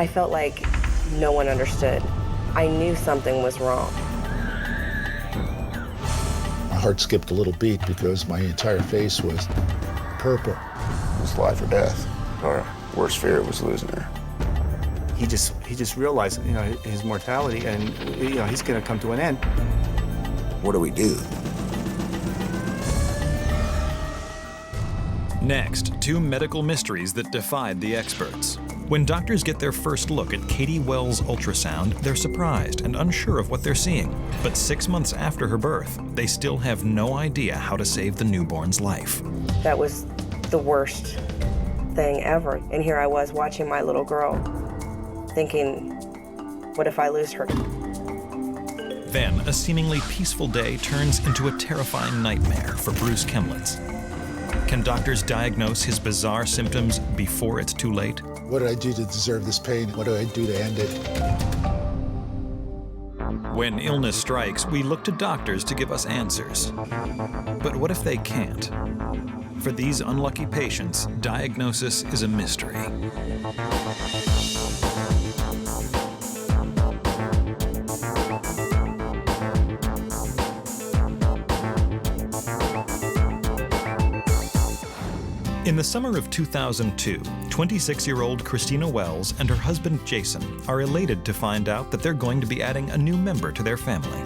I felt like no one understood. I knew something was wrong. My heart skipped a little beat because my entire face was purple. It was life or death. Our worst fear was losing her. He just realized, his mortality, and he's going to come to an end. What do we do? Next, two medical mysteries that defied the experts. When doctors get their first look at Katie Wells' ultrasound, they're surprised and unsure of what they're seeing. But 6 months after her birth, they still have no idea how to save the newborn's life. That was the worst thing ever. And here I was watching my little girl, thinking, what if I lose her? Then, a seemingly peaceful day turns into a terrifying nightmare for Bruce Kemlitz. Can doctors diagnose his bizarre symptoms before it's too late? What did I do to deserve this pain? What do I do to end it? When illness strikes, we look to doctors to give us answers. But what if they can't? For these unlucky patients, diagnosis is a mystery. In the summer of 2002, 26-year-old Christina Wells and her husband Jason are elated to find out that they're going to be adding a new member to their family.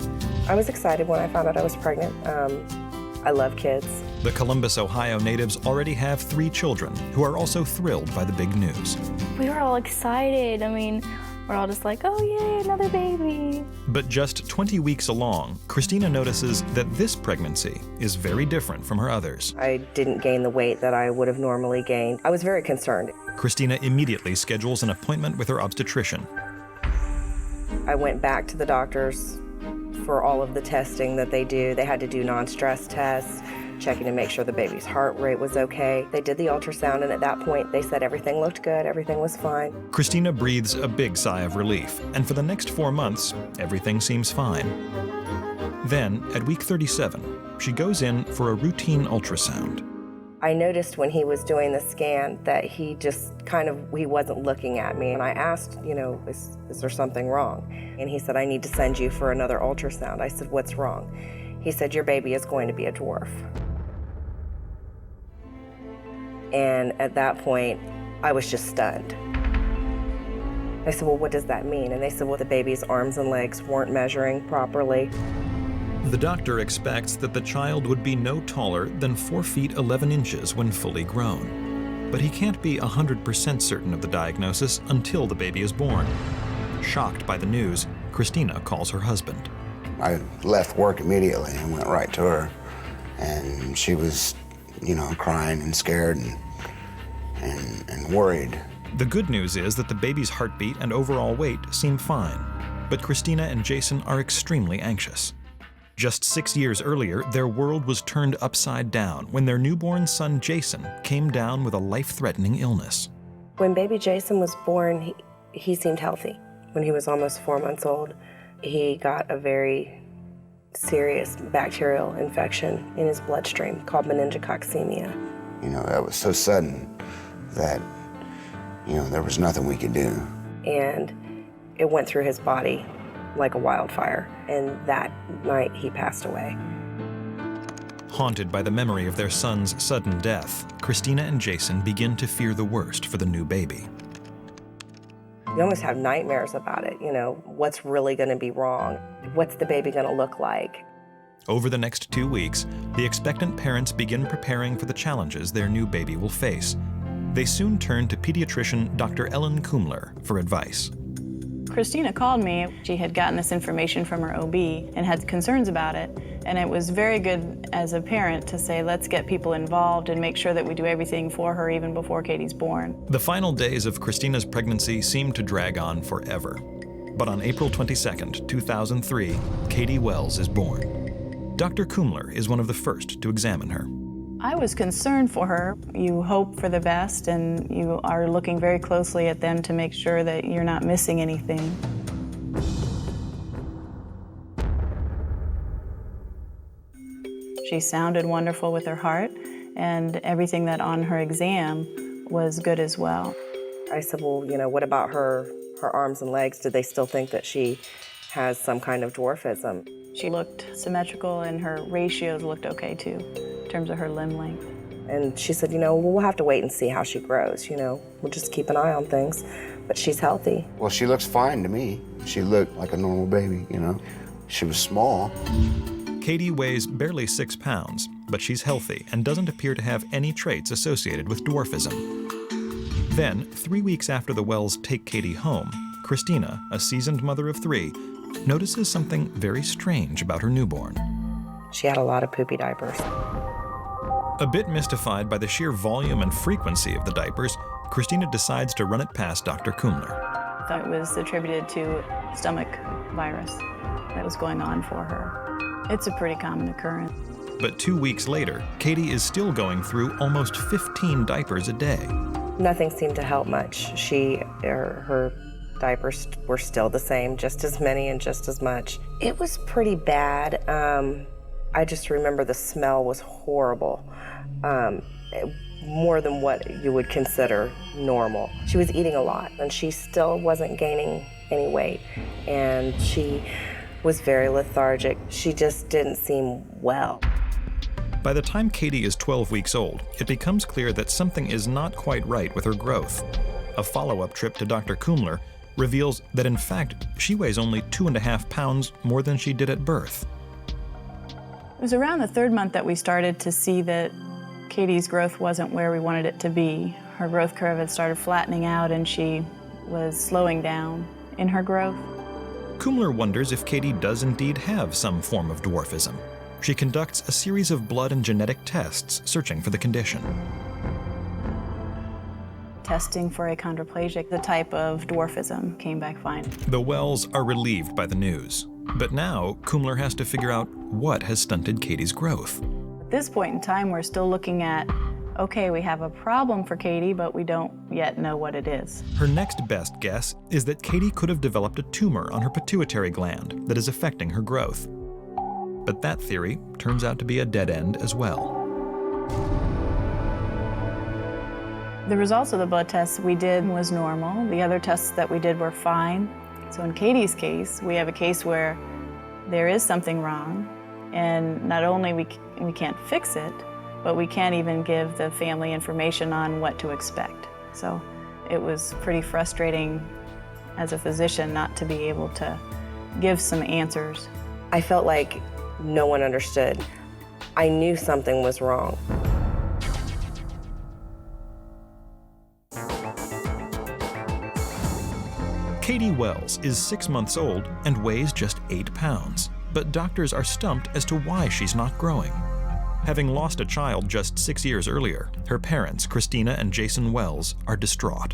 I was excited when I found out I was pregnant. I love kids. The Columbus, Ohio natives already have 3 children who are also thrilled by the big news. We were all excited. I mean, we're all just like, oh yay, another baby. But just 20 weeks along, Christina notices that this pregnancy is very different from her others. I didn't gain the weight that I would have normally gained. I was very concerned. Christina immediately schedules an appointment with her obstetrician. I went back to the doctors for all of the testing that they do. They had to do non-stress tests, checking to make sure the baby's heart rate was okay. They did the ultrasound, and at that point, they said everything looked good, everything was fine. Christina breathes a big sigh of relief, and for the next 4 months, everything seems fine. Then, at week 37, she goes in for a routine ultrasound. I noticed when he was doing the scan that he wasn't looking at me. And I asked, is there something wrong? And he said, I need to send you for another ultrasound. I said, what's wrong? He said, your baby is going to be a dwarf. And at that point, I was just stunned. I said, well, what does that mean? And they said, well, the baby's arms and legs weren't measuring properly. The doctor expects that the child would be no taller than 4 feet 11 inches when fully grown. But he can't be 100% certain of the diagnosis until the baby is born. Shocked by the news, Christina calls her husband. I left work immediately and went right to her. And she was, crying and scared and worried. The good news is that the baby's heartbeat and overall weight seem fine. But Christina and Jason are extremely anxious. Just 6 years earlier, their world was turned upside down when their newborn son Jason came down with a life-threatening illness. When baby Jason was born, he seemed healthy. When he was almost 4 months old, he got a very serious bacterial infection in his bloodstream called meningococcemia. That was so sudden that, there was nothing we could do. And it went through his body like a wildfire, and that night he passed away. Haunted by the memory of their son's sudden death, Christina and Jason begin to fear the worst for the new baby. You almost have nightmares about it, what's really going to be wrong? What's the baby going to look like? Over the next 2 weeks, the expectant parents begin preparing for the challenges their new baby will face. They soon turn to pediatrician Dr. Ellen Kumler for advice. Christina called me. She had gotten this information from her OB and had concerns about it. And it was very good as a parent to say, let's get people involved and make sure that we do everything for her even before Katie's born. The final days of Christina's pregnancy seemed to drag on forever. But on April 22nd, 2003, Katie Wells is born. Dr. Kumler is one of the first to examine her. I was concerned for her. You hope for the best, and you are looking very closely at them to make sure that you're not missing anything. She sounded wonderful with her heart, and everything that on her exam was good as well. I said, well, what about her her arms and legs, did they still think that she has some kind of dwarfism? She looked symmetrical and her ratios looked okay too, in terms of her limb length. And she said, we'll have to wait and see how she grows, We'll just keep an eye on things, but she's healthy. Well, she looks fine to me. She looked like a normal baby, She was small. Katie weighs barely 6 pounds, but she's healthy and doesn't appear to have any traits associated with dwarfism. Then, 3 weeks after the Wells take Katie home, Christina, a seasoned mother of 3, notices something very strange about her newborn. She had a lot of poopy diapers. A bit mystified by the sheer volume and frequency of the diapers, Christina decides to run it past Dr. Kumler. I thought it was attributed to stomach virus that was going on for her. It's a pretty common occurrence. But 2 weeks later, Katie is still going through almost 15 diapers a day. Nothing seemed to help much. Her diapers were still the same, just as many and just as much. It was pretty bad. I just remember the smell was horrible, more than what you would consider normal. She was eating a lot, and she still wasn't gaining any weight, and she was very lethargic. She just didn't seem well. By the time Katie is 12 weeks old, it becomes clear that something is not quite right with her growth. A follow-up trip to Dr. Kumler reveals that in fact, she weighs only 2.5 pounds more than she did at birth. It was around the 3rd month that we started to see that Katie's growth wasn't where we wanted it to be. Her growth curve had started flattening out and she was slowing down in her growth. Kumler wonders if Katie does indeed have some form of dwarfism. She conducts a series of blood and genetic tests searching for the condition. Testing for achondroplasia, the type of dwarfism, came back fine. The Wells are relieved by the news. But now, Kumler has to figure out what has stunted Katie's growth. At this point in time, we're still looking at, okay, we have a problem for Katie, but we don't yet know what it is. Her next best guess is that Katie could have developed a tumor on her pituitary gland that is affecting her growth. But that theory turns out to be a dead end as well. The results of the blood tests we did was normal. The other tests that we did were fine. So in Katie's case, we have a case where there is something wrong, and not only we can't fix it, but we can't even give the family information on what to expect. So it was pretty frustrating as a physician not to be able to give some answers. I felt like no one understood. I knew something was wrong. Katie Wells is 6 months old and weighs just 8 pounds, but doctors are stumped as to why she's not growing. Having lost a child just 6 years earlier, her parents, Christina and Jason Wells, are distraught.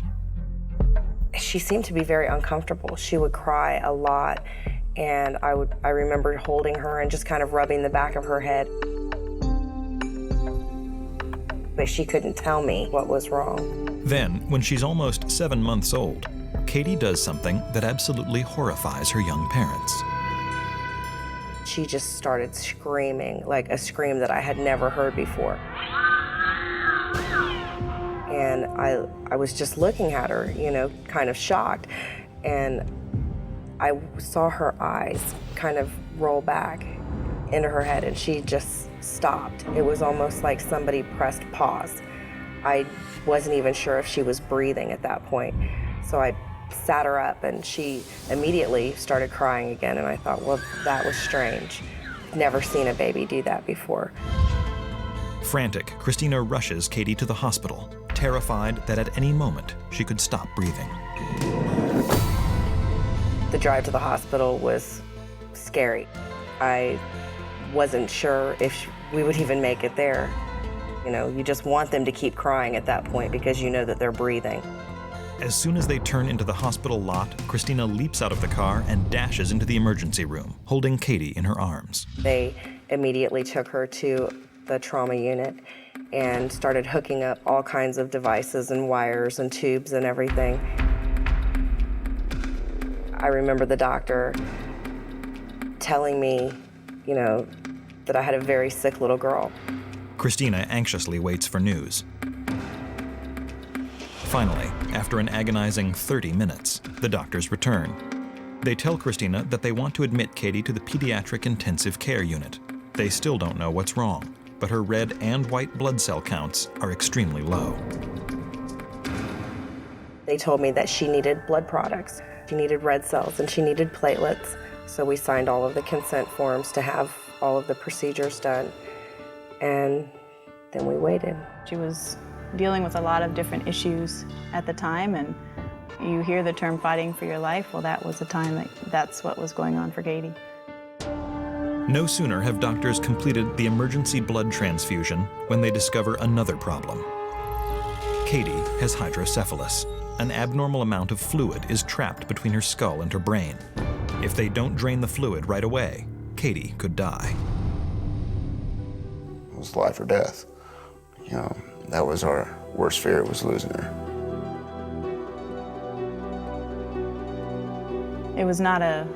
She seemed to be very uncomfortable. She would cry a lot, and I remember holding her and just kind of rubbing the back of her head. But she couldn't tell me what was wrong. Then, when she's almost 7 months old, Katie does something that absolutely horrifies her young parents. She just started screaming, like a scream that I had never heard before. And I was just looking at her, kind of shocked. And I saw her eyes kind of roll back into her head, and she just stopped. It was almost like somebody pressed pause. I wasn't even sure if she was breathing at that point. So I sat her up, and she immediately started crying again, and I thought, well, that was strange. Never seen a baby do that before. Frantic, Christina rushes Katie to the hospital, terrified that at any moment she could stop breathing. The drive to the hospital was scary. I wasn't sure if we would even make it there. You just want them to keep crying at that point because you know that they're breathing. As soon as they turn into the hospital lot, Christina leaps out of the car and dashes into the emergency room, holding Katie in her arms. They immediately took her to the trauma unit and started hooking up all kinds of devices and wires and tubes and everything. I remember the doctor telling me, that I had a very sick little girl. Christina anxiously waits for news. Finally, after an agonizing 30 minutes. The doctors return. They tell Christina that they want to admit Katie to the pediatric intensive care unit. They still don't know what's wrong, but her red and white blood cell counts are extremely low. They told me that she needed blood products, she needed red cells, and she needed platelets. So we signed all of the consent forms to have all of the procedures done, and then we waited. She was dealing with a lot of different issues at the time, and you hear the term fighting for your life. Well, that was the time that's what was going on for Katie. No sooner have doctors completed the emergency blood transfusion when they discover another problem. Katie has hydrocephalus. An abnormal amount of fluid is trapped between her skull and her brain. If they don't drain the fluid right away, Katie could die. It was life or death. You know, that was our worst fear, was losing her. It was not a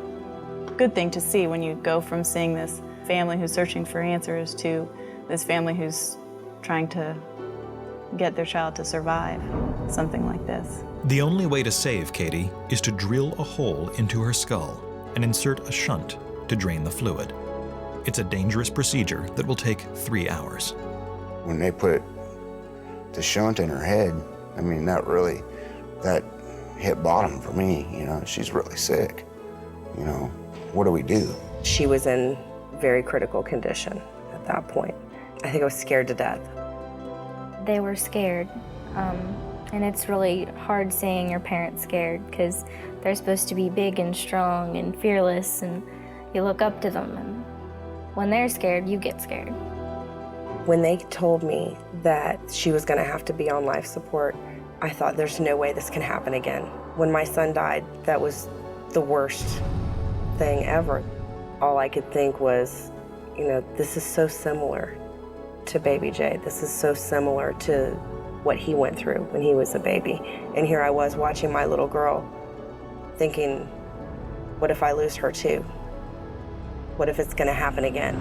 good thing to see when you go from seeing this family who's searching for answers to this family who's trying to get their child to survive something like this. The only way to save Katie is to drill a hole into her skull and insert a shunt to drain the fluid. It's a dangerous procedure that will take 3 hours. When they put the shunt in her head, I mean, that hit bottom for me. You know, she's really sick. You know, what do we do? She was in very critical condition at that point. I think I was scared to death. They were scared, and it's really hard seeing your parents scared because they're supposed to be big and strong and fearless, and you look up to them, and when they're scared, you get scared. When they told me that she was going to have to be on life support, I thought, there's no way this can happen again. When my son died, that was the worst thing ever. All I could think was, you know, this is so similar to baby Jay. This is so similar to what he went through when he was a baby. And here I was watching my little girl thinking, what if I lose her too? What if it's going to happen again?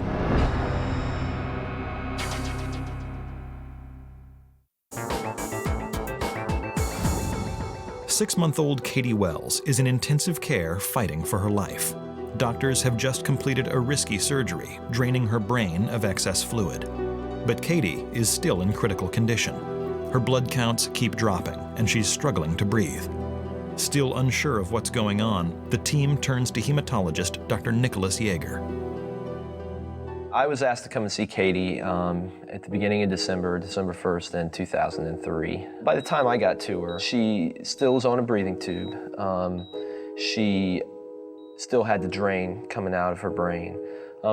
Six-month-old Katie Wells is in intensive care fighting for her life. Doctors have just completed a risky surgery, draining her brain of excess fluid. But Katie is still in critical condition. Her blood counts keep dropping, and she's struggling to breathe. Still unsure of what's going on, the team turns to hematologist Dr. Nicholas Yeager. I was asked to come and see Katie at the beginning of December 1st in 2003. By the time I got to her, she still was on a breathing tube. She still had the drain coming out of her brain.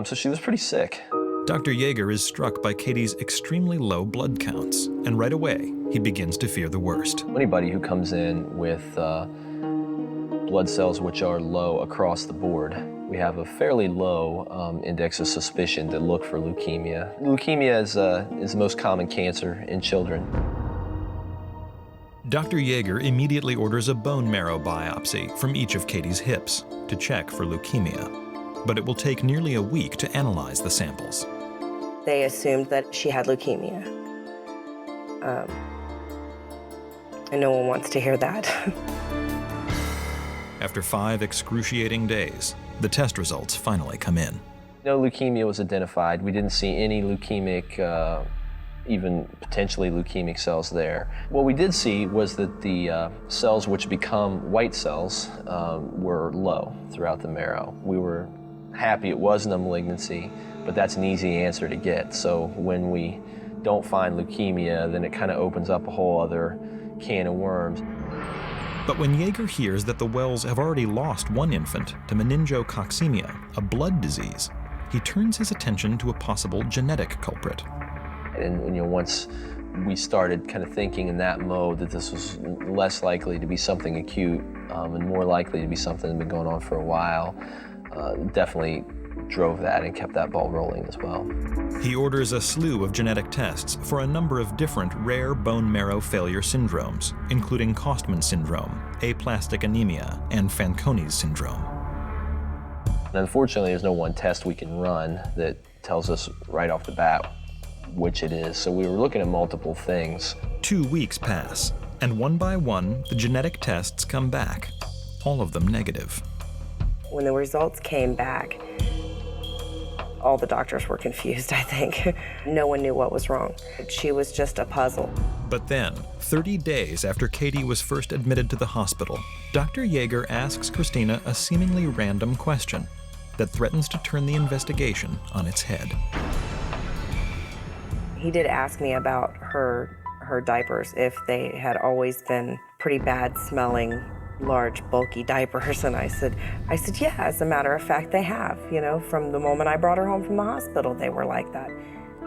So she was pretty sick. Dr. Yeager is struck by Katie's extremely low blood counts, and right away, he begins to fear the worst. Anybody who comes in with blood cells which are low across the board, we have a fairly low index of suspicion to look for leukemia. Leukemia is the most common cancer in children. Dr. Yeager immediately orders a bone marrow biopsy from each of Katie's hips to check for leukemia. But it will take nearly a week to analyze the samples. They assumed that she had leukemia. And no one wants to hear that. After 5 excruciating days, the test results finally come in. No leukemia was identified. We didn't see any leukemic, even potentially leukemic cells there. What we did see was that the cells which become white cells were low throughout the marrow. We were happy it wasn't a malignancy, but that's an easy answer to get. So when we don't find leukemia, then it kind of opens up a whole other can of worms. But when Yeager hears that the Wells have already lost one infant to meningococcemia, a blood disease, he turns his attention to a possible genetic culprit. And once we started kind of thinking in that mode that this was less likely to be something acute and more likely to be something that had been going on for a while, definitely drove that and kept that ball rolling as well. He orders a slew of genetic tests for a number of different rare bone marrow failure syndromes, including Kostman syndrome, aplastic anemia, and Fanconi's syndrome. And unfortunately, there's no one test we can run that tells us right off the bat which it is. So we were looking at multiple things. 2 weeks pass, And one by one, the genetic tests come back, all of them negative. When the results came back, all the doctors were confused, I think. No one knew what was wrong. She was just a puzzle. But then, 30 days after Katie was first admitted to the hospital, Dr. Yeager asks Christina a seemingly random question that threatens to turn the investigation on its head. He did ask me about her diapers, if they had always been pretty bad smelling, large, bulky diapers, and I said, yeah, as a matter of fact, they have. You know, from the moment I brought her home from the hospital, they were like that.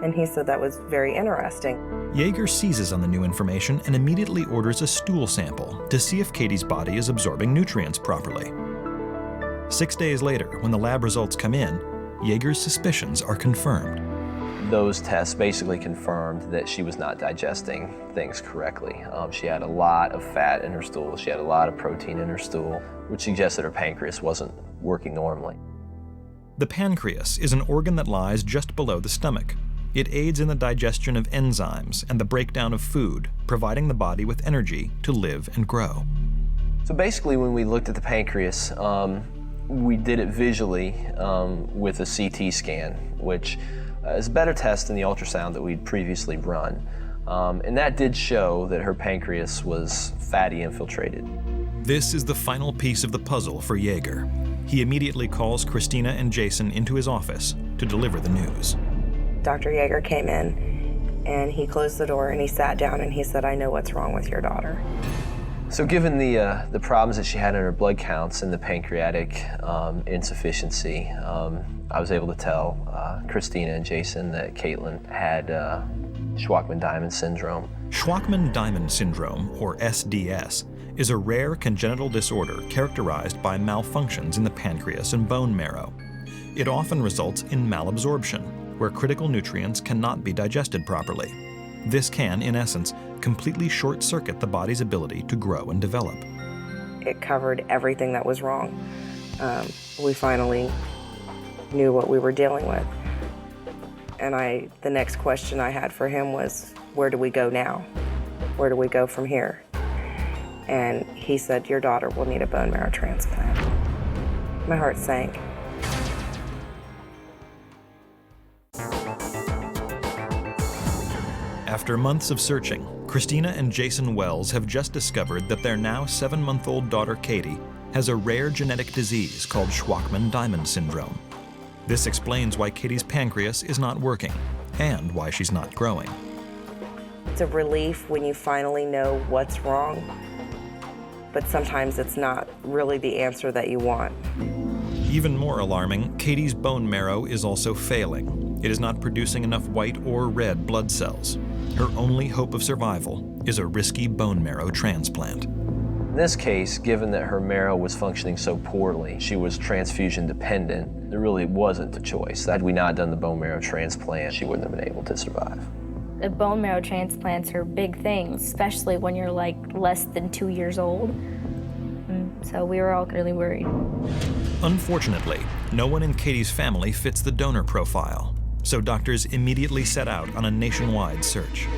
And he said that was very interesting. Yeager seizes on the new information and immediately orders a stool sample to see if Katie's body is absorbing nutrients properly. 6 days later, when the lab results come in, Yeager's suspicions are confirmed. Those tests basically confirmed that she was not digesting things correctly. She had a lot of fat in her stool. She had a lot of protein in her stool, which suggests that her pancreas wasn't working normally. The pancreas is an organ that lies just below the stomach. It aids in the digestion of enzymes and the breakdown of food, providing the body with energy to live and grow. So basically, when we looked at the pancreas, we did it visually with a CT scan, which is a better test than the ultrasound that we'd previously run. And that did show that her pancreas was fatty infiltrated. This is the final piece of the puzzle for Yeager. He immediately calls Christina and Jason into his office to deliver the news. Dr. Yeager came in, and he closed the door, and he sat down, and he said, I know what's wrong with your daughter. So given the problems that she had in her blood counts and the pancreatic insufficiency, I was able to tell Christina and Jason that Caitlin had shwachman-diamond syndrome. Shwachman-diamond syndrome, or SDS, is a rare congenital disorder characterized by malfunctions in the pancreas and bone marrow. It often results in malabsorption, where critical nutrients cannot be digested properly. This can, in essence, completely short-circuit the body's ability to grow and develop. It covered everything that was wrong. We finally knew what we were dealing with. And the next question I had for him was, where do we go now? Where do we go from here? And he said, your daughter will need a bone marrow transplant. My heart sank. After months of searching, Christina and Jason Wells have just discovered that their now 7-month-old daughter Katie has a rare genetic disease called shwachman-diamond syndrome. This explains why Katie's pancreas is not working and why she's not growing. It's a relief when you finally know what's wrong, but sometimes it's not really the answer that you want. Even more alarming, Katie's bone marrow is also failing. It is not producing enough white or red blood cells. Her only hope of survival is a risky bone marrow transplant. In this case, given that her marrow was functioning so poorly, she was transfusion dependent, there really wasn't a choice. Had we not done the bone marrow transplant, she wouldn't have been able to survive. The bone marrow transplants are big things, especially when you're like less than 2 years old. So we were all really worried. Unfortunately, no one in Katie's family fits the donor profile, so doctors immediately set out on a nationwide search.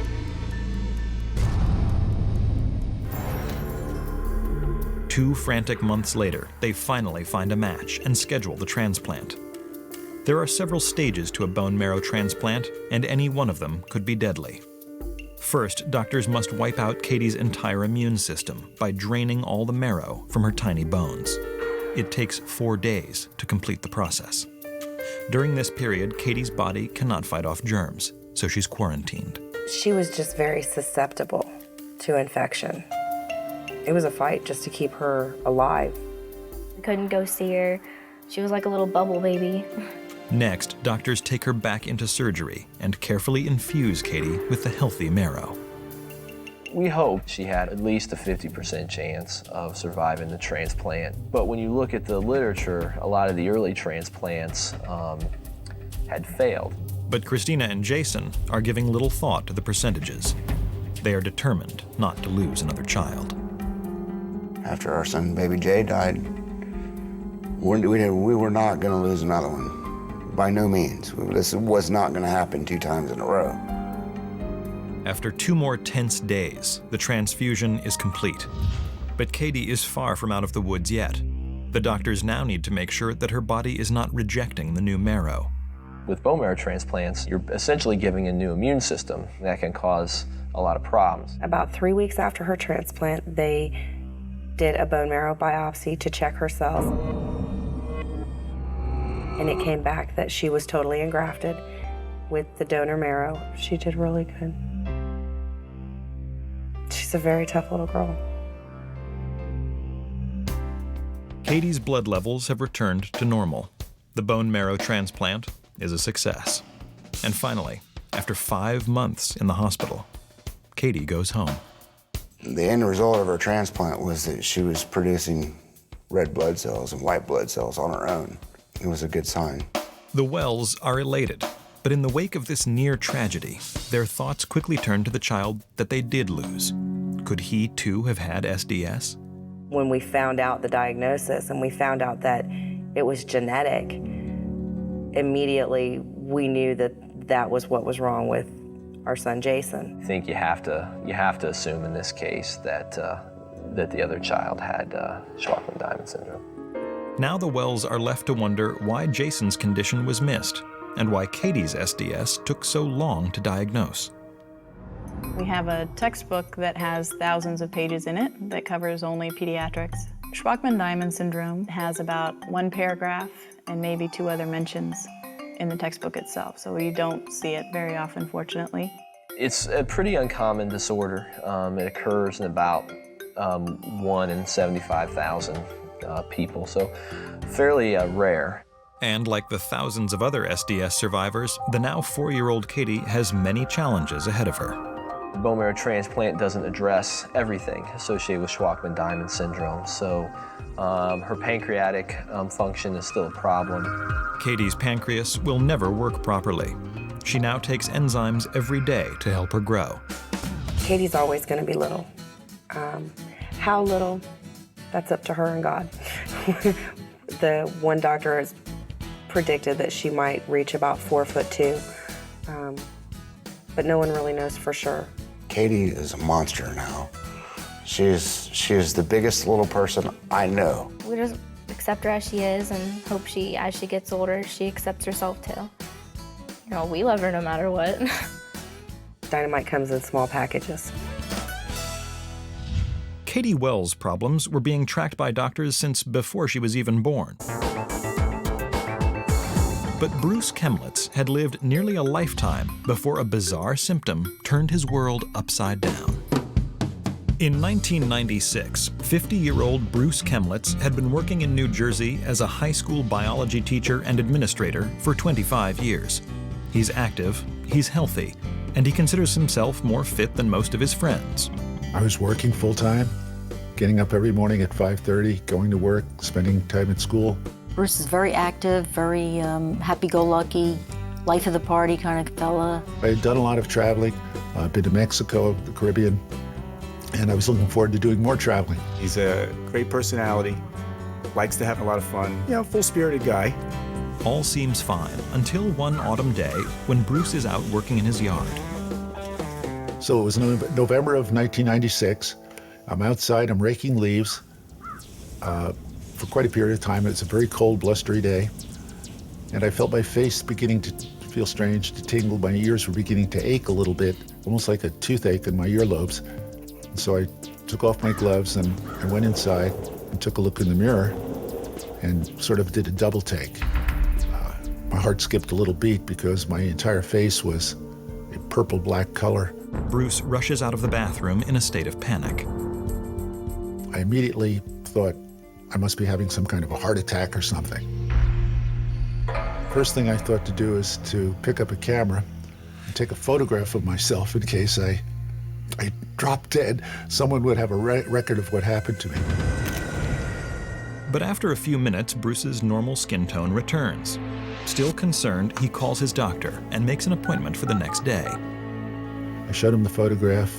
Two frantic months later, they finally find a match and schedule the transplant. There are several stages to a bone marrow transplant, and any one of them could be deadly. First, doctors must wipe out Katie's entire immune system by draining all the marrow from her tiny bones. It takes 4 days to complete the process. During this period, Katie's body cannot fight off germs, so she's quarantined. She was just very susceptible to infection. It was a fight just to keep her alive. I couldn't go see her. She was like a little bubble baby. Next, doctors take her back into surgery and carefully infuse Katie with the healthy marrow. We hoped she had at least a 50% chance of surviving the transplant. But when you look at the literature, a lot of the early transplants had failed. But Christina and Jason are giving little thought to the percentages. They are determined not to lose another child. After our son, baby Jay, died, we were not going to lose another one. By no means. This was not going to happen 2 times in a row. After 2 more tense days, the transfusion is complete. But Katie is far from out of the woods yet. The doctors now need to make sure that her body is not rejecting the new marrow. With bone marrow transplants, you're essentially giving a new immune system that can cause a lot of problems. About 3 weeks after her transplant, they did a bone marrow biopsy to check her cells. And it came back that she was totally engrafted with the donor marrow. She did really good. She's a very tough little girl. Katie's blood levels have returned to normal. The bone marrow transplant is a success. And finally, after 5 months in the hospital, Katie goes home. The end result of her transplant was that she was producing red blood cells and white blood cells on her own. It was a good sign. The Wells are elated, but in the wake of this near tragedy, their thoughts quickly turn to the child that they did lose. Could he too have had SDS? When we found out the diagnosis and we found out that it was genetic, immediately we knew that that was what was wrong with our son Jason. I think you have to assume in this case that the other child had shwachman-diamond syndrome. Now the Wells are left to wonder why Jason's condition was missed and why Katie's SDS took so long to diagnose. We have a textbook that has thousands of pages in it that covers only pediatrics. Shwachman-diamond syndrome has about 1 paragraph and maybe 2 other mentions in the textbook itself, so you don't see it very often, fortunately. It's a pretty uncommon disorder. It occurs in about 1 in 75,000 people, so fairly rare. And like the thousands of other SDS survivors, the now 4-year-old Katie has many challenges ahead of her. The bone marrow transplant doesn't address everything associated with Shwachman-Diamond syndrome, so her pancreatic function is still a problem. Katie's pancreas will never work properly. She now takes enzymes every day to help her grow. Katie's always going to be little. How little, that's up to her and God. The one doctor has predicted that she might reach about 4'2", but no one really knows for sure. Katie is a monster now. She is the biggest little person I know. We just accept her as she is and hope as she gets older, she accepts herself too. You know, we love her no matter what. Dynamite comes in small packages. Katie Wells' problems were being tracked by doctors since before she was even born. But Bruce Chemlitz had lived nearly a lifetime before a bizarre symptom turned his world upside down. In 1996, 50-year-old Bruce Chemlitz had been working in New Jersey as a high school biology teacher and administrator for 25 years. He's active, he's healthy, and he considers himself more fit than most of his friends. I was working full-time, getting up every morning at 5:30, going to work, spending time at school. Bruce is very active, very happy-go-lucky, life of the party kind of fella. I had done a lot of traveling. I've been to Mexico, the Caribbean, and I was looking forward to doing more traveling. He's a great personality, likes to have a lot of fun, full-spirited guy. All seems fine until one autumn day when Bruce is out working in his yard. So it was November of 1996. I'm outside, I'm raking leaves for quite a period of time. It's a very cold, blustery day. And I felt my face beginning to feel strange, to tingle. My ears were beginning to ache a little bit, almost like a toothache in my earlobes. And so I took off my gloves and I went inside and took a look in the mirror and sort of did a double take. My heart skipped a little beat because my entire face was a purple-black color. Bruce rushes out of the bathroom in a state of panic. I immediately thought I must be having some kind of a heart attack or something. First thing I thought to do is to pick up a camera and take a photograph of myself in case I dropped dead. Someone would have a record of what happened to me. But after a few minutes, Bruce's normal skin tone returns. Still concerned, he calls his doctor and makes an appointment for the next day. I showed him the photograph,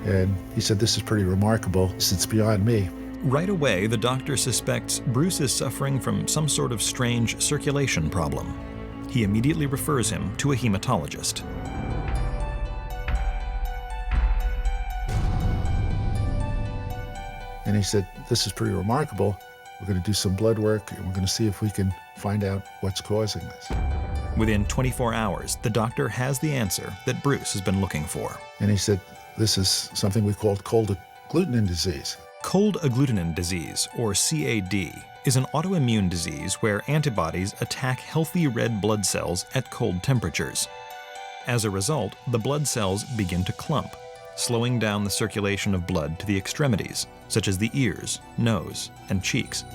and he said, "This is pretty remarkable. It's beyond me." Right away, the doctor suspects Bruce is suffering from some sort of strange circulation problem. He immediately refers him to a hematologist. And he said, this is pretty remarkable. We're going to do some blood work, and we're going to see if we can find out what's causing this. Within 24 hours, the doctor has the answer that Bruce has been looking for. And he said, this is something we called cold agglutinin disease. Cold agglutinin disease, or CAD, is an autoimmune disease where antibodies attack healthy red blood cells at cold temperatures. As a result, the blood cells begin to clump, slowing down the circulation of blood to the extremities, such as the ears, nose, and cheeks.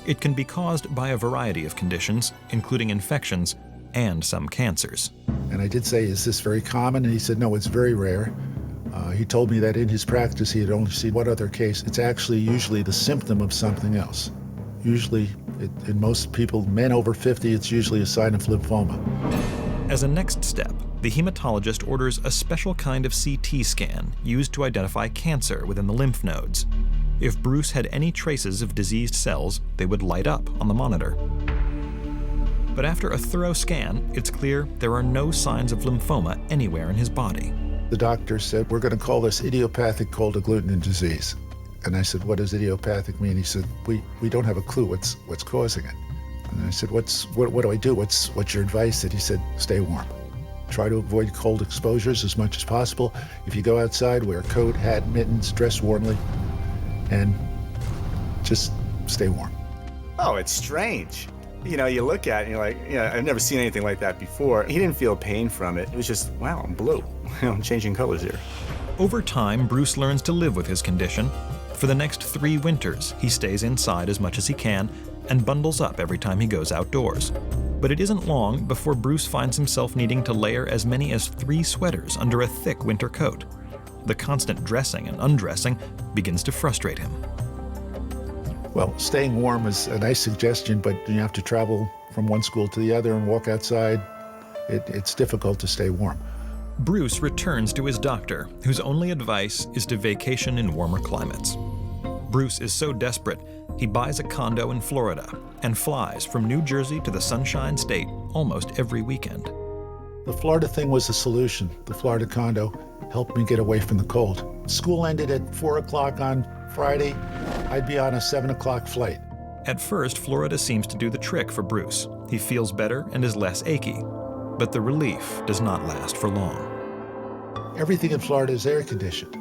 It can be caused by a variety of conditions, including infections and some cancers. And I did say, is this very common? And he said, no, it's very rare. He told me that in his practice, he had only seen one other case. It's actually usually the symptom of something else. Usually, in most people, men over 50, it's usually a sign of lymphoma. As a next step, the hematologist orders a special kind of CT scan used to identify cancer within the lymph nodes. If Bruce had any traces of diseased cells, they would light up on the monitor. But after a thorough scan, it's clear there are no signs of lymphoma anywhere in his body. The doctor said, we're going to call this idiopathic cold agglutinin disease. And I said, what does idiopathic mean? He said, we don't have a clue what's causing it. And I said, what do I do? What's your advice? And he said, stay warm. Try to avoid cold exposures as much as possible. If you go outside, wear a coat, hat, mittens, dress warmly, and just stay warm. Oh, it's strange. You know, you look at it and you're like, yeah, I've never seen anything like that before. He didn't feel pain from it. It was just, wow, I'm blue. I'm changing colors here. Over time, Bruce learns to live with his condition. For the next 3 winters, he stays inside as much as he can and bundles up every time he goes outdoors. But it isn't long before Bruce finds himself needing to layer as many as 3 sweaters under a thick winter coat. The constant dressing and undressing begins to frustrate him. Well, staying warm is a nice suggestion, but you have to travel from one school to the other and walk outside. It's difficult to stay warm. Bruce returns to his doctor, whose only advice is to vacation in warmer climates. Bruce is so desperate, he buys a condo in Florida and flies from New Jersey to the Sunshine State almost every weekend. The Florida thing was the solution. The Florida condo helped me get away from the cold. School ended at 4 o'clock on Friday. I'd be on a 7 o'clock flight. At first, Florida seems to do the trick for Bruce. He feels better and is less achy. But the relief does not last for long. Everything in Florida is air conditioned.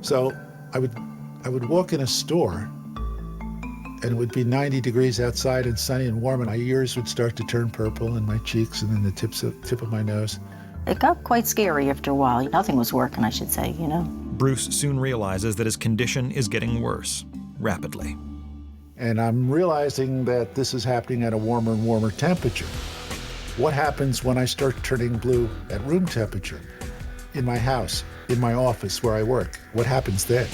So I would walk in a store and it would be 90 degrees outside and sunny and warm, and my ears would start to turn purple and my cheeks and then the tip of my nose. It got quite scary after a while. Nothing was working, I should say, you know. Bruce soon realizes that his condition is getting worse, rapidly. And I'm realizing that this is happening at a warmer and warmer temperature. What happens when I start turning blue at room temperature? In my house, in my office where I work, what happens then?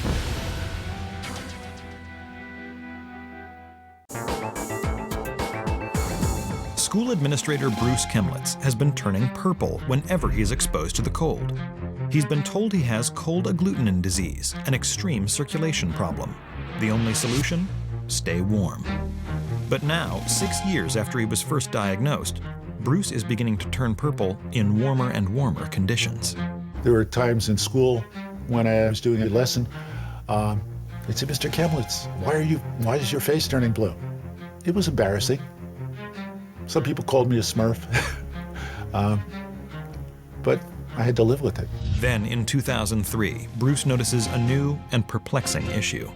School administrator Bruce Kemlitz has been turning purple whenever he is exposed to the cold. He's been told he has cold agglutinin disease, an extreme circulation problem. The only solution? Stay warm. But now, 6 years after he was first diagnosed, Bruce is beginning to turn purple in warmer and warmer conditions. There were times in school when I was doing a lesson, they'd say, Mr. Kemlitz, why is your face turning blue? It was embarrassing. Some people called me a Smurf, but I had to live with it. Then in 2003, Bruce notices a new and perplexing issue.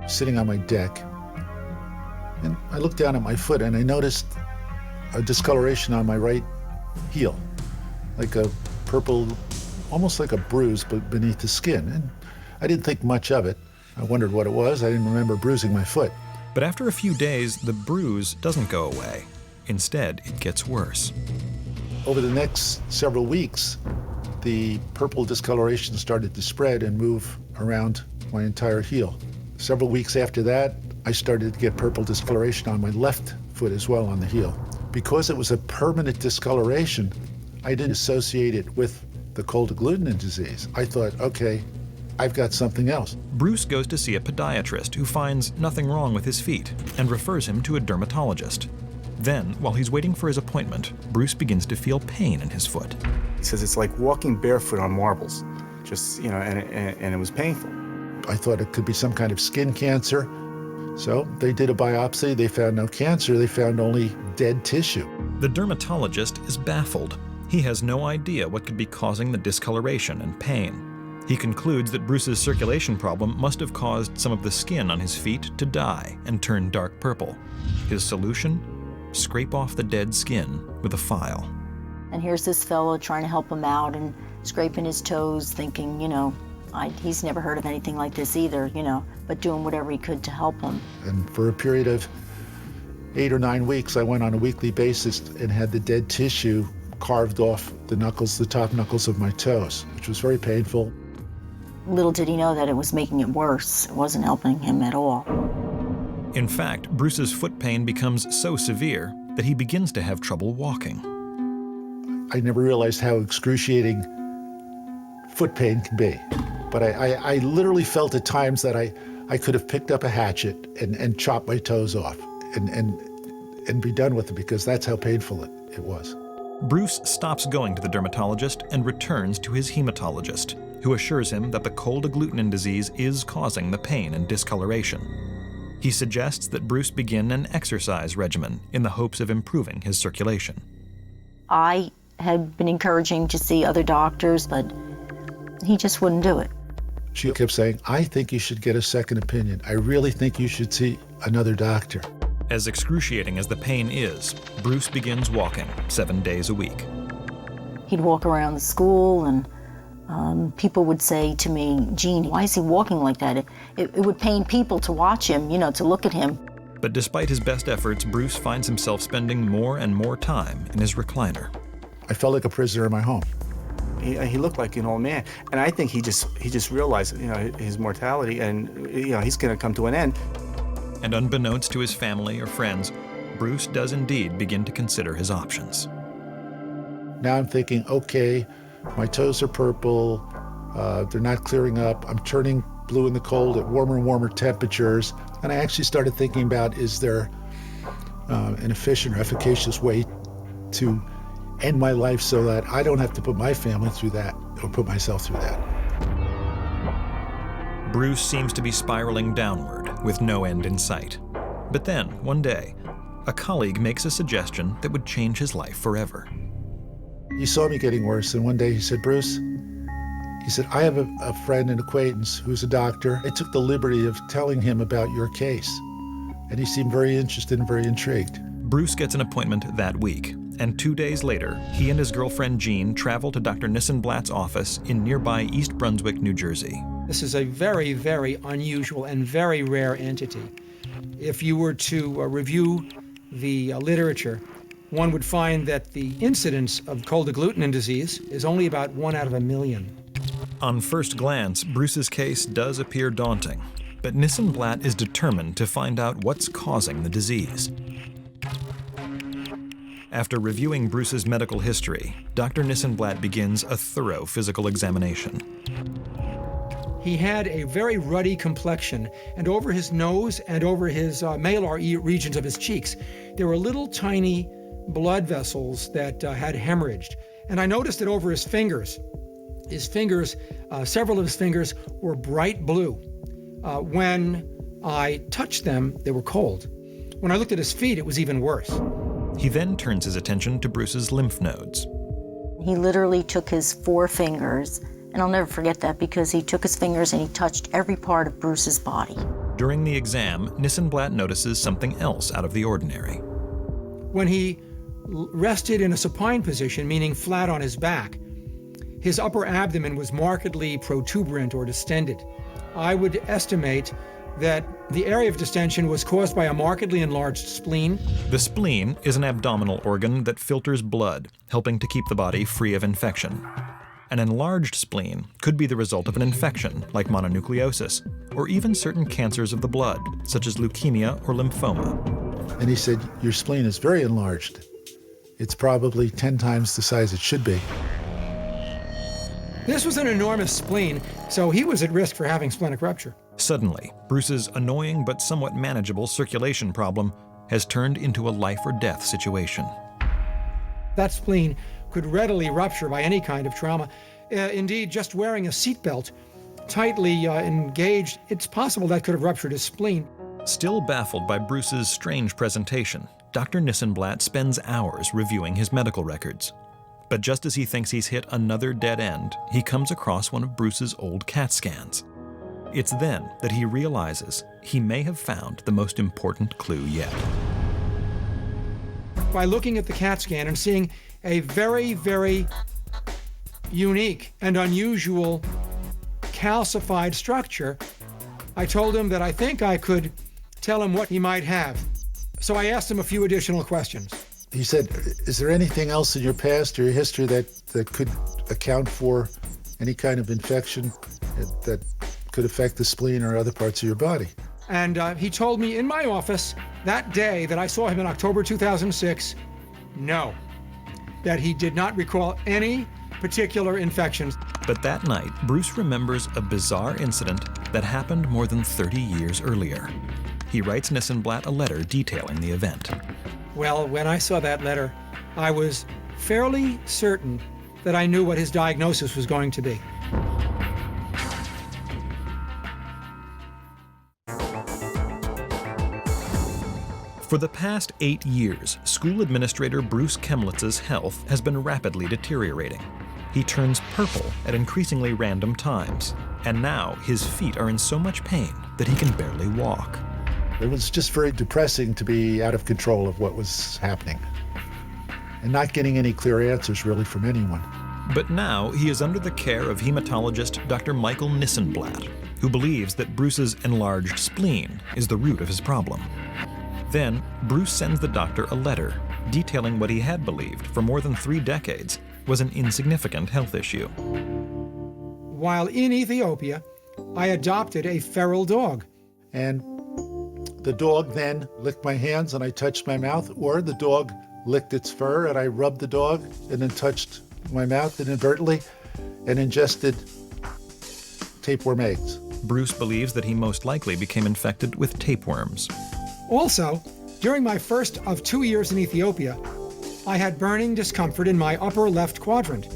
Sitting on my deck, and I looked down at my foot and I noticed a discoloration on my right heel, like a purple, almost like a bruise but beneath the skin. And I didn't think much of it. I wondered what it was. I didn't remember bruising my foot. But after a few days, the bruise doesn't go away. Instead, it gets worse. Over the next several weeks, the purple discoloration started to spread and move around my entire heel. Several weeks after that, I started to get purple discoloration on my left foot as well, on the heel. Because it was a permanent discoloration, I didn't associate it with the cold agglutinin disease. I thought, okay, I've got something else. Bruce goes to see a podiatrist who finds nothing wrong with his feet and refers him to a dermatologist. Then, while he's waiting for his appointment, Bruce begins to feel pain in his foot. He says it's like walking barefoot on marbles, just, you know, and it was painful. I thought it could be some kind of skin cancer. So they did a biopsy. They found no cancer. They found only dead tissue. The dermatologist is baffled. He has no idea what could be causing the discoloration and pain. He concludes that Bruce's circulation problem must have caused some of the skin on his feet to die and turn dark purple. His solution? Scrape off the dead skin with a file. And here's this fellow trying to help him out and scraping his toes, thinking, he's never heard of anything like this either, but doing whatever he could to help him. And for a period of 8 or 9 weeks, I went on a weekly basis and had the dead tissue carved off the top knuckles of my toes, which was very painful. Little did he know that it was making it worse. It wasn't helping him at all. In fact, Bruce's foot pain becomes so severe that he begins to have trouble walking. I never realized how excruciating foot pain can be. But I literally felt at times that I could have picked up a hatchet and chopped my toes off and be done with it, because that's how painful it was. Bruce stops going to the dermatologist and returns to his hematologist, who assures him that the cold agglutinin disease is causing the pain and discoloration. He suggests that Bruce begin an exercise regimen in the hopes of improving his circulation. I had been encouraging to see other doctors, but he just wouldn't do it. She kept saying, I think you should get a second opinion. I really think you should see another doctor. As excruciating as the pain is, Bruce begins walking 7 days a week. He'd walk around the school, and people would say to me, Jean, why is he walking like that? It would pain people to watch him, to look at him. But despite his best efforts, Bruce finds himself spending more and more time in his recliner. I felt like a prisoner in my home. He looked like an old man, and I think he just realized, his mortality, and he's going to come to an end. And unbeknownst to his family or friends, Bruce does indeed begin to consider his options. Now I'm thinking, okay, my toes are purple, they're not clearing up, I'm turning blue in the cold at warmer and warmer temperatures, and I actually started thinking about, is there an efficient or efficacious way to end my life so that I don't have to put my family through that or put myself through that. Bruce seems to be spiraling downward with no end in sight. But then, one day, a colleague makes a suggestion that would change his life forever. He saw me getting worse, and one day he said, Bruce, he said, I have a friend and acquaintance who's a doctor. I took the liberty of telling him about your case, and he seemed very interested and very intrigued. Bruce gets an appointment that week, and 2 days later, he and his girlfriend Jean travel to Dr. Nissenblatt's office in nearby East Brunswick, New Jersey. This is a very, very unusual and very rare entity. If you were to review the literature, one would find that the incidence of cold agglutinin disease is only about 1 out of 1 million. On first glance, Bruce's case does appear daunting, but Nissenblatt is determined to find out what's causing the disease. After reviewing Bruce's medical history, Dr. Nissenblatt begins a thorough physical examination. He had a very ruddy complexion, and over his nose and over his malar regions of his cheeks, there were little tiny blood vessels that had hemorrhaged. And I noticed that over his fingers, several of his fingers were bright blue. When I touched them, they were cold. When I looked at his feet, it was even worse. He then turns his attention to Bruce's lymph nodes. He literally took his 4 fingers, and I'll never forget that, because he took his fingers and he touched every part of Bruce's body. During the exam, Nissenblatt notices something else out of the ordinary. When he rested in a supine position, meaning flat on his back, his upper abdomen was markedly protuberant or distended. I would estimate that the area of distension was caused by a markedly enlarged spleen. The spleen is an abdominal organ that filters blood, helping to keep the body free of infection. An enlarged spleen could be the result of an infection, like mononucleosis, or even certain cancers of the blood, such as leukemia or lymphoma. And he said, your spleen is very enlarged. It's probably 10 times the size it should be. This was an enormous spleen, so he was at risk for having splenic rupture. Suddenly, Bruce's annoying but somewhat manageable circulation problem has turned into a life or death situation. That spleen could readily rupture by any kind of trauma. Indeed, just wearing a seatbelt tightly engaged, it's possible that could have ruptured his spleen. Still baffled by Bruce's strange presentation, Dr. Nissenblatt spends hours reviewing his medical records. But just as he thinks he's hit another dead end, he comes across one of Bruce's old CAT scans. It's then that he realizes he may have found the most important clue yet. By looking at the CAT scan and seeing a very, very unique and unusual calcified structure, I told him that I think I could tell him what he might have. So I asked him a few additional questions. He said, is there anything else in your past or your history that could account for any kind of infection that could affect the spleen or other parts of your body? And he told me in my office that day that I saw him in October 2006, no, that he did not recall any particular infections. But that night, Bruce remembers a bizarre incident that happened more than 30 years earlier. He writes Nissenblatt a letter detailing the event. Well, when I saw that letter, I was fairly certain that I knew what his diagnosis was going to be. For the past 8 years, school administrator Bruce Kemlitz's health has been rapidly deteriorating. He turns purple at increasingly random times, and now his feet are in so much pain that he can barely walk. It was just very depressing to be out of control of what was happening and not getting any clear answers really from anyone. But now he is under the care of hematologist Dr. Michael Nissenblatt, who believes that Bruce's enlarged spleen is the root of his problem. Then, Bruce sends the doctor a letter detailing what he had believed for more than 3 decades was an insignificant health issue. While in Ethiopia, I adopted a feral dog. And the dog then licked my hands and I touched my mouth, or the dog licked its fur and I rubbed the dog and then touched my mouth inadvertently and ingested tapeworm eggs. Bruce believes that he most likely became infected with tapeworms. Also, during my first of 2 years in Ethiopia, I had burning discomfort in my upper left quadrant.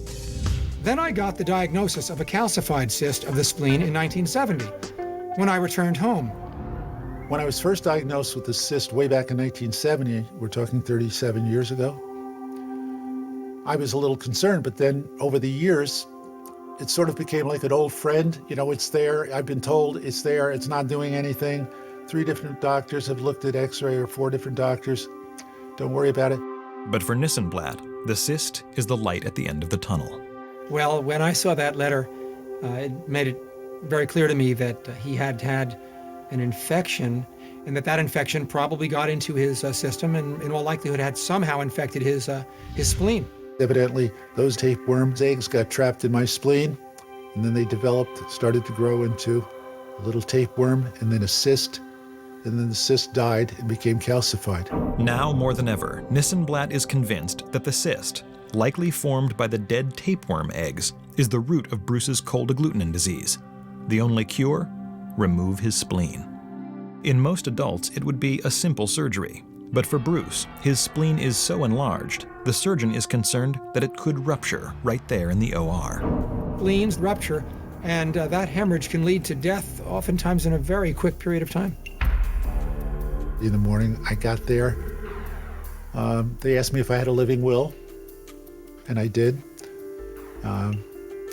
Then I got the diagnosis of a calcified cyst of the spleen in 1970, when I returned home. When I was first diagnosed with the cyst way back in 1970, we're talking 37 years ago, I was a little concerned, but then over the years, it sort of became like an old friend. You know, it's there, I've been told it's there, it's not doing anything. 3 different doctors have looked at x-ray, or 4 different doctors. Don't worry about it. But for Nissenblatt, the cyst is the light at the end of the tunnel. Well, when I saw that letter, it made it very clear to me that he had had an infection, and that infection probably got into his system and in all likelihood had somehow infected his spleen. Evidently, those tapeworms' eggs got trapped in my spleen, and then they started to grow into a little tapeworm, and then a cyst, and then the cyst died and became calcified. Now more than ever, Nissenblatt is convinced that the cyst, likely formed by the dead tapeworm eggs, is the root of Bruce's cold agglutinin disease. The only cure? Remove his spleen. In most adults, it would be a simple surgery. But for Bruce, his spleen is so enlarged, the surgeon is concerned that it could rupture right there in the OR. Spleens rupture, and that hemorrhage can lead to death, oftentimes in a very quick period of time. In the morning, I got there. They asked me if I had a living will, and I did. I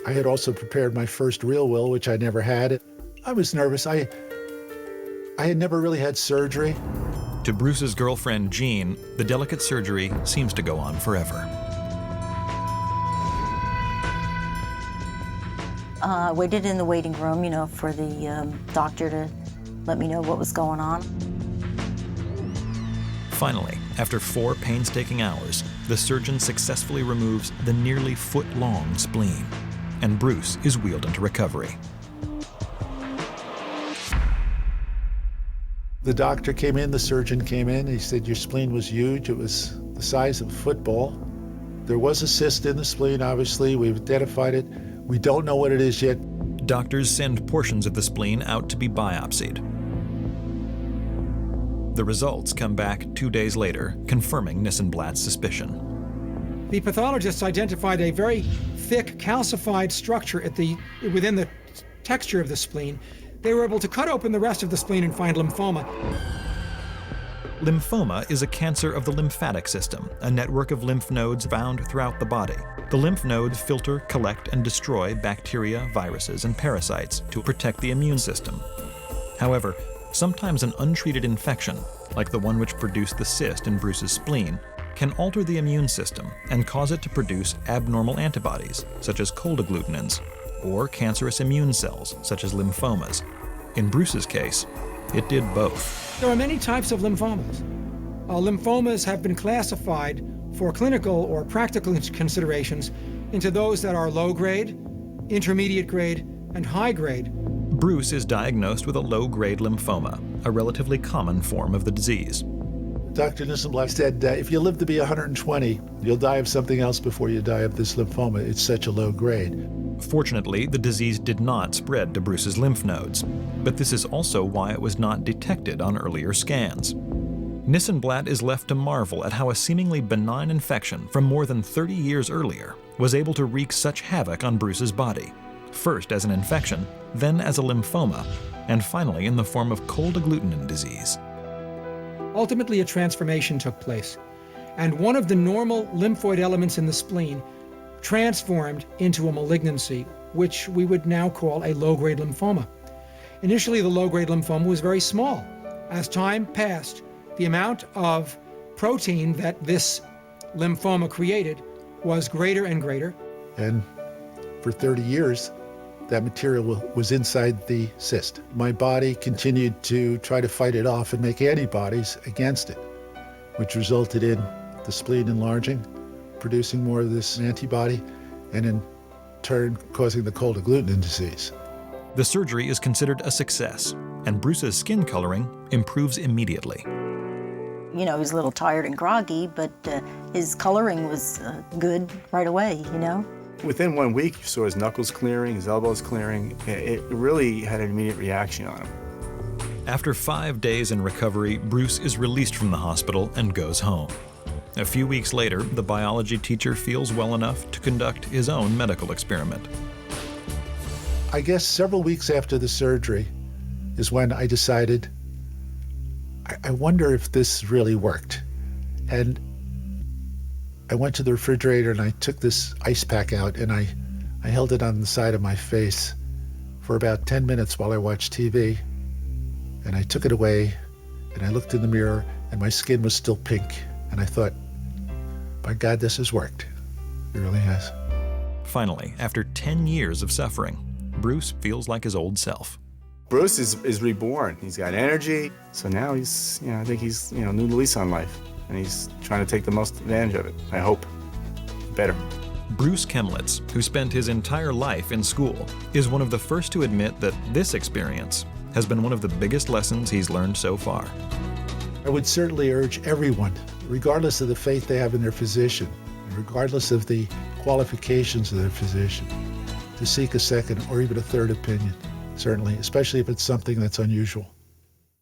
had also prepared my first real will, which I never had. I was nervous. I had never really had surgery. To Bruce's girlfriend, Jean, the delicate surgery seems to go on forever. I waited in the waiting room, you know, for the doctor to let me know what was going on. Finally, after 4 painstaking hours, the surgeon successfully removes the nearly foot-long spleen, and Bruce is wheeled into recovery. The doctor came in, the surgeon came in, he said, your spleen was huge, it was the size of a football. There was a cyst in the spleen, obviously, we've identified it. We don't know what it is yet. Doctors send portions of the spleen out to be biopsied. The results come back 2 days later, confirming Nissenblatt's suspicion. The pathologists identified a very thick calcified structure within the texture of the spleen, they were able to cut open the rest of the spleen and find lymphoma. Lymphoma is a cancer of the lymphatic system, a network of lymph nodes found throughout the body. The lymph nodes filter, collect, and destroy bacteria, viruses, and parasites to protect the immune system. However, sometimes an untreated infection, like the one which produced the cyst in Bruce's spleen, can alter the immune system and cause it to produce abnormal antibodies, such as cold agglutinins, or cancerous immune cells, such as lymphomas. In Bruce's case, it did both. There are many types of lymphomas. Lymphomas have been classified for clinical or practical considerations into those that are low grade, intermediate grade, and high grade. Bruce is diagnosed with a low-grade lymphoma, a relatively common form of the disease. Dr. Nissenblatt said, if you live to be 120, you'll die of something else before you die of this lymphoma. It's such a low grade. Fortunately, the disease did not spread to Bruce's lymph nodes, but this is also why it was not detected on earlier scans. Nissenblatt is left to marvel at how a seemingly benign infection from more than 30 years earlier was able to wreak such havoc on Bruce's body, first as an infection, then as a lymphoma, and finally in the form of cold agglutinin disease. Ultimately, a transformation took place, and one of the normal lymphoid elements in the spleen transformed into a malignancy, which we would now call a low-grade lymphoma. Initially, the low-grade lymphoma was very small. As time passed, the amount of protein that this lymphoma created was greater and greater. And for 30 years, that material was inside the cyst. My body continued to try to fight it off and make antibodies against it, which resulted in the spleen enlarging, producing more of this antibody, and in turn causing the cold agglutinin disease. The surgery is considered a success, and Bruce's skin coloring improves immediately. You know, he was a little tired and groggy, but his coloring was good right away, you know. Within 1 week, you saw his knuckles clearing, his elbows clearing. It really had an immediate reaction on him. After 5 days in recovery, Bruce is released from the hospital and goes home. A few weeks later, the biology teacher feels well enough to conduct his own medical experiment. I guess several weeks after the surgery is when I decided, I wonder if this really worked. And I went to the refrigerator and I took this ice pack out and I held it on the side of my face for about 10 minutes while I watched TV. And I took it away and I looked in the mirror and my skin was still pink. And I thought, by God, this has worked. It really has. Finally, after 10 years of suffering, Bruce feels like his old self. Bruce is reborn. He's got energy. So now he's, I think he's, new lease on life. And he's trying to take the most advantage of it, I hope. Better. Bruce Kemlitz, who spent his entire life in school, is one of the first to admit that this experience has been one of the biggest lessons he's learned so far. I would certainly urge everyone, regardless of the faith they have in their physician, and regardless of the qualifications of their physician, to seek a second or even a third opinion, certainly, especially if it's something that's unusual.